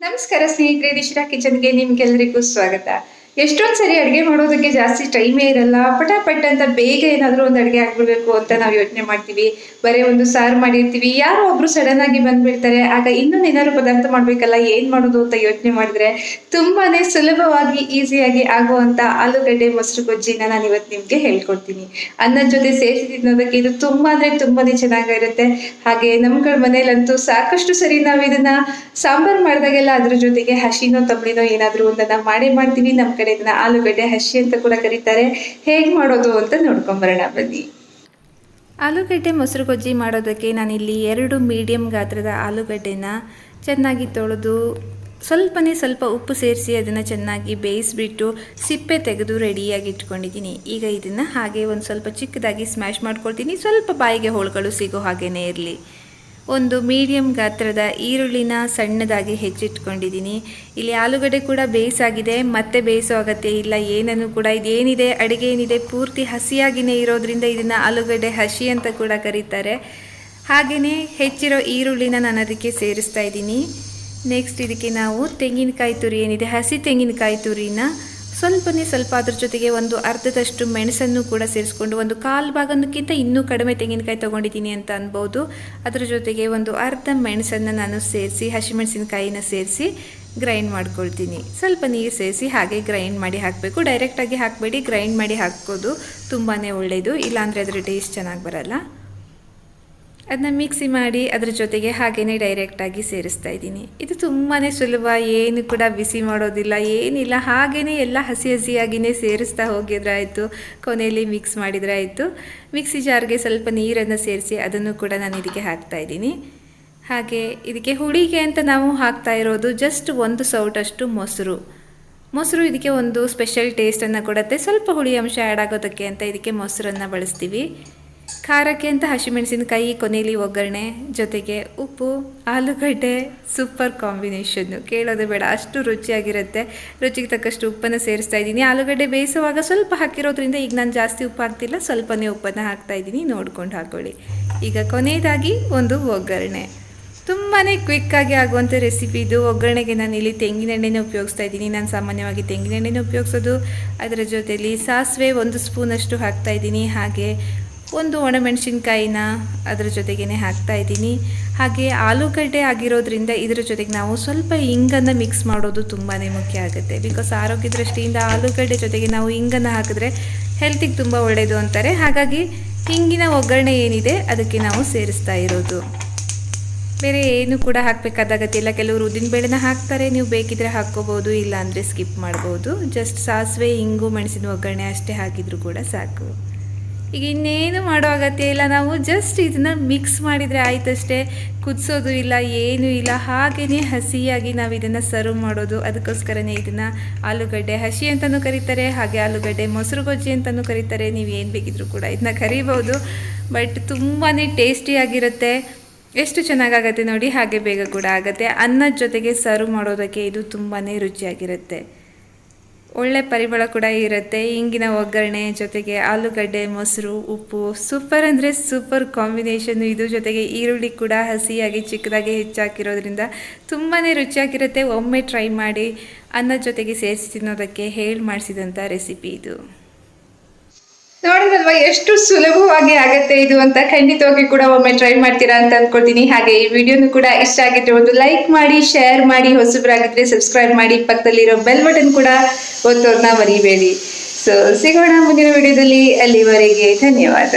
ನಮಸ್ಕಾರ ಸ್ನೇಹಿತರೆ, ದಿಶಿರಾ ಕಿಚನ್ಗೆ ನಿಮ್ಗೆಲ್ಲರಿಗೂ ಸ್ವಾಗತ. ಎಷ್ಟೊಂದ್ ಸರಿ ಅಡುಗೆ ಮಾಡೋದಕ್ಕೆ ಜಾಸ್ತಿ ಟೈಮೇ ಇರಲ್ಲ. ಪಟಾಪಟ್ ಅಂತ ಬೇಗ ಏನಾದರೂ ಒಂದು ಅಡುಗೆ ಆಗ್ಬಿಡ್ಬೇಕು ಅಂತ ನಾವು ಯೋಚನೆ ಮಾಡ್ತೀವಿ. ಬರೀ ಒಂದು ಸಾರು ಮಾಡಿರ್ತೀವಿ, ಯಾರೋ ಒಬ್ರು ಸಡನ್ ಆಗಿ ಬಂದ್ಬಿಡ್ತಾರೆ. ಆಗ ಇನ್ನೊಂದು ಏನಾದ್ರು ಪದಾರ್ಥ ಮಾಡ್ಬೇಕಲ್ಲ, ಏನ್ ಮಾಡೋದು ಅಂತ ಯೋಚನೆ ಮಾಡಿದ್ರೆ ತುಂಬಾನೇ ಸುಲಭವಾಗಿ ಈಸಿಯಾಗಿ ಆಗುವಂತ ಆಲೂಗಡ್ಡೆ ಮೊಸರು ಗೊಜ್ಜಿನ ನಾನು ಇವತ್ತು ನಿಮ್ಗೆ ಹೇಳ್ಕೊಡ್ತೀನಿ. ಅನ್ನದ ಜೊತೆ ಸೇರಿಸಿ ತಿನ್ನೋದಕ್ಕೆ ಇದು ತುಂಬಾ ಅಂದ್ರೆ ತುಂಬಾನೇ ಚೆನ್ನಾಗಿರುತ್ತೆ. ಹಾಗೆ ನಮ್ಗಳ ಮನೇಲಂತೂ ಸಾಕಷ್ಟು ಸರಿ ನಾವು ಇದನ್ನ ಸಾಂಬಾರ್ ಮಾಡಿದಾಗೆಲ್ಲ ಅದ್ರ ಜೊತೆಗೆ ಹಸಿನೋ ತಪ್ಪಲಿನೋ ಏನಾದ್ರೂ ಒಂದನ್ನ ಮಾಡ್ತೀವಿ. ನಮ್ ಕಡೆ ಇದನ್ನ ಆಲೂಗಡ್ಡೆ ಹಸಿ ಅಂತ ಕೂಡ ಕರೀತಾರೆ. ಹೇಗ್ ಮಾಡೋದು ಅಂತ ನೋಡ್ಕೊಂಡ್ ಬರೋಣ ಬನ್ನಿ. ಆಲೂಗಡ್ಡೆ ಮೊಸರು ಗೊಜ್ಜಿ ಮಾಡೋದಕ್ಕೆ ನಾನಿಲ್ಲಿ 2 ಮೀಡಿಯಂ ಗಾತ್ರದ ಆಲೂಗಡ್ಡೆನ ಚೆನ್ನಾಗಿ ತೊಳೆದು ಸ್ವಲ್ಪ ಉಪ್ಪು ಸೇರಿಸಿ ಅದನ್ನು ಚೆನ್ನಾಗಿ ಬೇಯಿಸಿಬಿಟ್ಟು ಸಿಪ್ಪೆ ತೆಗೆದು ರೆಡಿಯಾಗಿ ಇಟ್ಕೊಂಡಿದ್ದೀನಿ. ಈಗ ಇದನ್ನು ಹಾಗೆ ಒಂದು ಸ್ವಲ್ಪ ಚಿಕ್ಕದಾಗಿ ಸ್ಮ್ಯಾಶ್ ಮಾಡ್ಕೊಳ್ತೀನಿ. ಸ್ವಲ್ಪ ಬಾಯಿಗೆ ಹೋಳುಗಳು ಸಿಗೋ ಹಾಗೇ ಇರಲಿ. ಒಂದು ಮೀಡಿಯಂ ಗಾತ್ರದ ಈರುಳ್ಳಿನ ಸಣ್ಣದಾಗಿ ಹೆಚ್ಚಿಟ್ಕೊಂಡಿದ್ದೀನಿ. ಇಲ್ಲಿ ಆಲೂಗಡ್ಡೆ ಕೂಡ ಬೇಯಿಸಾಗಿದೆ, ಮತ್ತೆ ಬೇಯಿಸೋ ಅಗತ್ಯ ಇಲ್ಲ ಏನನ್ನು ಕೂಡ. ಇದೇನಿದೆ ಅಡುಗೆ ಏನಿದೆ ಪೂರ್ತಿ ಹಸಿಯಾಗಿಯೇ ಇರೋದ್ರಿಂದ ಇದನ್ನು ಆಲೂಗಡ್ಡೆ ಹಸಿ ಅಂತ ಕೂಡ ಕರೀತಾರೆ. ಹಾಗೆಯೇ ಹೆಚ್ಚಿರೋ ಈರುಳ್ಳಿನ ನಾನು ಅದಕ್ಕೆ ಸೇರಿಸ್ತಾ ಇದ್ದೀನಿ. ನೆಕ್ಸ್ಟ್ ಇದಕ್ಕೆ ನಾವು ತೆಂಗಿನಕಾಯಿ ತುರಿ ಏನಿದೆ, ಹಸಿ ತೆಂಗಿನಕಾಯಿ ತುರಿನ ಸ್ವಲ್ಪ ಅದ್ರ ಜೊತೆಗೆ ಒಂದು ಅರ್ಧದಷ್ಟು ಮೆಣಸನ್ನು ಕೂಡ ಸೇರಿಸ್ಕೊಂಡು, ಒಂದು 1/4 ಭಾಗಕ್ಕಿಂತ ಇನ್ನೂ ಕಡಿಮೆ ತೆಂಗಿನಕಾಯಿ ತೊಗೊಂಡಿದ್ದೀನಿ ಅಂತ ಅನ್ಬೋದು. ಅದ್ರ ಜೊತೆಗೆ ಒಂದು ಅರ್ಧ ಮೆಣಸನ್ನು ನಾನು ಸೇರಿಸಿ, ಹಸಿಮೆಣಸಿನಕಾಯಿನ ಸೇರಿಸಿ ಗ್ರೈಂಡ್ ಮಾಡ್ಕೊಳ್ತೀನಿ. ಸ್ವಲ್ಪ ನೀರು ಸೇರಿಸಿ ಹಾಗೆ ಗ್ರೈಂಡ್ ಮಾಡಿ ಹಾಕಬೇಕು. ಡೈರೆಕ್ಟಾಗಿ ಹಾಕಬೇಡಿ, ಗ್ರೈಂಡ್ ಮಾಡಿ ಹಾಕೋದು ತುಂಬಾ ಒಳ್ಳೆಯದು. ಇಲ್ಲಾಂದರೆ ಅದರ ಟೇಸ್ಟ್ ಚೆನ್ನಾಗಿ ಬರಲ್ಲ. ಅದನ್ನ ಮಿಕ್ಸಿ ಮಾಡಿ ಅದ್ರ ಜೊತೆಗೆ ಹಾಗೆಯೇ ಡೈರೆಕ್ಟಾಗಿ ಸೇರಿಸ್ತಾ ಇದ್ದೀನಿ. ಇದು ತುಂಬಾ ಸುಲಭ, ಏನು ಕೂಡ ಬಿಸಿ ಮಾಡೋದಿಲ್ಲ, ಏನಿಲ್ಲ. ಹಾಗೆಯೇ ಎಲ್ಲ ಹಸಿಯಾಗಿಯೇ ಸೇರಿಸ್ತಾ ಹೋಗಿದ್ರೆ ಆಯಿತು. ಕೊನೆಯಲ್ಲಿ ಮಿಕ್ಸ್ ಮಾಡಿದರೆ ಆಯಿತು. ಮಿಕ್ಸಿ ಜಾರ್ಗೆ ಸ್ವಲ್ಪ ನೀರನ್ನು ಸೇರಿಸಿ ಅದನ್ನು ಕೂಡ ನಾನು ಇದಕ್ಕೆ ಹಾಕ್ತಾ ಇದ್ದೀನಿ. ಹಾಗೆ ಇದಕ್ಕೆ ಹುಳಿಗೆ ಅಂತ ನಾವು ಹಾಕ್ತಾ ಇರೋದು ಜಸ್ಟ್ 1 ಸೌಟಷ್ಟು ಮೊಸರು ಇದಕ್ಕೆ ಒಂದು ಸ್ಪೆಷಲ್ ಟೇಸ್ಟನ್ನು ಕೊಡುತ್ತೆ. ಸ್ವಲ್ಪ ಹುಳಿ ಅಂಶ ಆ್ಯಡ್ ಆಗೋದಕ್ಕೆ ಅಂತ ಇದಕ್ಕೆ ಮೊಸರನ್ನು ಬಳಸ್ತೀವಿ. ಖಾರಕ್ಕೆ ಅಂತ ಹಸಿಮೆಣಸಿನಕಾಯಿ, ಕೊನೆಯಲ್ಲಿ ಒಗ್ಗರಣೆ, ಜೊತೆಗೆ ಉಪ್ಪು, ಆಲೂಗಡ್ಡೆ. ಸೂಪರ್ ಕಾಂಬಿನೇಷನ್ನು, ಕೇಳೋದು ಬೇಡ, ಅಷ್ಟು ರುಚಿಯಾಗಿರುತ್ತೆ. ರುಚಿಗೆ ತಕ್ಕಷ್ಟು ಉಪ್ಪನ್ನು ಸೇರಿಸ್ತಾ ಇದ್ದೀನಿ. ಆಲೂಗಡ್ಡೆ ಬೇಯಿಸುವಾಗ ಸ್ವಲ್ಪ ಹಾಕಿರೋದ್ರಿಂದ ಈಗ ನಾನು ಜಾಸ್ತಿ ಉಪ್ಪು ಹಾಕ್ತಿಲ್ಲ, ಸ್ವಲ್ಪನೇ ಉಪ್ಪನ್ನು ಹಾಕ್ತಾ ಇದ್ದೀನಿ, ನೋಡ್ಕೊಂಡು ಹಾಕ್ಕೊಳ್ಳಿ. ಈಗ ಕೊನೆಯದಾಗಿ ಒಂದು ಒಗ್ಗರಣೆ. ತುಂಬಾ ಕ್ವಿಕ್ಕಾಗಿ ಆಗುವಂಥ ರೆಸಿಪಿ ಇದು. ಒಗ್ಗರಣೆಗೆ ನಾನು ಇಲ್ಲಿ ತೆಂಗಿನೆಣ್ಣೆನ ಉಪಯೋಗಿಸ್ತಾ ಇದ್ದೀನಿ. ನಾನು ಸಾಮಾನ್ಯವಾಗಿ ತೆಂಗಿನೆಣ್ಣೆನ ಉಪಯೋಗಿಸೋದು. ಅದರ ಜೊತೆಯಲ್ಲಿ ಸಾಸಿವೆ 1 ಸ್ಪೂನಷ್ಟು ಹಾಕ್ತಾ ಇದ್ದೀನಿ. ಹಾಗೆ ಒಂದು ಒಣಮೆಣಸಿನ್ಕಾಯಿನ ಅದರ ಜೊತೆಗೇ ಹಾಕ್ತಾ ಇದ್ದೀನಿ. ಹಾಗೆ ಆಲೂಗಡ್ಡೆ ಆಗಿರೋದ್ರಿಂದ ಇದರ ಜೊತೆಗೆ ನಾವು ಸ್ವಲ್ಪ ಇಂಗನ್ನು ಮಿಕ್ಸ್ ಮಾಡೋದು ತುಂಬಾ ಮುಖ್ಯ ಆಗುತ್ತೆ. ಬಿಕಾಸ್ ಆರೋಗ್ಯ ದೃಷ್ಟಿಯಿಂದ ಆಲೂಗಡ್ಡೆ ಜೊತೆಗೆ ನಾವು ಇಂಗನ್ನು ಹಾಕಿದ್ರೆ ಹೆಲ್ತಿಗೆ ತುಂಬ ಒಳ್ಳೆಯದು ಅಂತಾರೆ. ಹಾಗಾಗಿ ಹಿಂಗಿನ ಒಗ್ಗರಣೆ ಏನಿದೆ ಅದಕ್ಕೆ ನಾವು ಸೇರಿಸ್ತಾ ಇರೋದು. ಬೇರೆ ಏನು ಕೂಡ ಹಾಕಬೇಕಾದ ಅಗತ್ಯ ಇಲ್ಲ. ಕೆಲವರು ಉದ್ದಿನಬೇಳೆನ ಹಾಕ್ತಾರೆ, ನೀವು ಬೇಕಿದ್ರೆ ಹಾಕ್ಕೋಬೋದು, ಇಲ್ಲ ಅಂದರೆ ಸ್ಕಿಪ್ ಮಾಡ್ಬೋದು. ಜಸ್ಟ್ ಸಾಸಿವೆ, ಇಂಗು, ಮೆಣಸಿನ ಒಗ್ಗರಣೆ ಅಷ್ಟೇ ಹಾಕಿದರೂ ಕೂಡ ಸಾಕು. ಈಗ ಇನ್ನೇನು ಮಾಡೋ ಅಗತ್ಯ ಇಲ್ಲ, ನಾವು ಜಸ್ಟ್ ಇದನ್ನು ಮಿಕ್ಸ್ ಮಾಡಿದರೆ ಆಯ್ತಷ್ಟೇ. ಕುದಿಸೋದು ಇಲ್ಲ, ಏನೂ ಇಲ್ಲ, ಹಾಗೆಯೇ ಹಸಿಯಾಗಿ ನಾವು ಇದನ್ನು ಸರ್ವ್ ಮಾಡೋದು. ಅದಕ್ಕೋಸ್ಕರನೇ ಇದನ್ನು ಆಲೂಗಡ್ಡೆ ಹಸಿ ಅಂತಲೂ ಕರೀತಾರೆ, ಹಾಗೆ ಆಲೂಗಡ್ಡೆ ಮೊಸರು ಗೊಜ್ಜಿ ಅಂತಲೂ ಕರೀತಾರೆ. ನೀವು ಏನು ಬೇಕಿದ್ರೂ ಕೂಡ ಇದನ್ನ ಕರಿಬೋದು. ಬಟ್ ತುಂಬಾ ಟೇಸ್ಟಿಯಾಗಿರುತ್ತೆ. ಎಷ್ಟು ಚೆನ್ನಾಗಾಗತ್ತೆ ನೋಡಿ, ಹಾಗೆ ಬೇಗ ಕೂಡ ಆಗುತ್ತೆ. ಅನ್ನದ ಜೊತೆಗೆ ಸರ್ವ್ ಮಾಡೋದಕ್ಕೆ ಇದು ತುಂಬಾ ರುಚಿಯಾಗಿರುತ್ತೆ. ಒಳ್ಳೆ ಪರಿಮಳ ಕೂಡ ಇರುತ್ತೆ. ಇಂಗಿನ ಒಗ್ಗರಣೆ ಜೊತೆಗೆ ಆಲೂಗಡ್ಡೆ, ಮೊಸರು, ಉಪ್ಪು, ಸೂಪರ್ ಅಂದರೆ ಸೂಪರ್ ಕಾಂಬಿನೇಷನ್ನು ಇದು. ಜೊತೆಗೆ ಈರುಳ್ಳಿ ಕೂಡ ಹಸಿಯಾಗಿ ಚಿಕ್ಕದಾಗಿ ಹೆಚ್ಚಾಕಿರೋದ್ರಿಂದ ತುಂಬಾ ರುಚಿಯಾಗಿರುತ್ತೆ. ಒಮ್ಮೆ ಟ್ರೈ ಮಾಡಿ. ಅನ್ನದ ಜೊತೆಗೆ ಸೇರಿಸಿ ತಿನ್ನೋದಕ್ಕೆ ಮಾಡಿಸಿದಂಥ ರೆಸಿಪಿ ಇದು. ನೋಡಿದಲ್ವಾ ಎಷ್ಟು ಸುಲಭವಾಗಿ ಆಗತ್ತೆ ಇದು ಅಂತ. ಖಂಡಿತವಾಗಿ ಕೂಡ ಒಮ್ಮೆ ಟ್ರೈ ಮಾಡ್ತೀರಾ ಅಂತ ಅನ್ಕೊಳ್ತೀನಿ. ಹಾಗೆ ಈ ವಿಡಿಯೋನು ಕೂಡ ಇಷ್ಟ ಆಗಿದ್ರೆ ಒಂದು ಲೈಕ್ ಮಾಡಿ, ಶೇರ್ ಮಾಡಿ, ಹೊಸಬರಾಗಿದ್ರೆ ಸಬ್ಸ್ಕ್ರೈಬ್ ಮಾಡಿ, ಪಕ್ಕದಲ್ಲಿರೋ ಬೆಲ್ ಬಟನ್ ಕೂಡ ಒತ್ತೋದನ್ನ ಮರಿಬೇಡಿ. ಸೊ ಸಿಗೋಣ ಮುಂದಿನ ವಿಡಿಯೋದಲ್ಲಿ. ಅಲ್ಲಿವರೆಗೆ ಧನ್ಯವಾದ.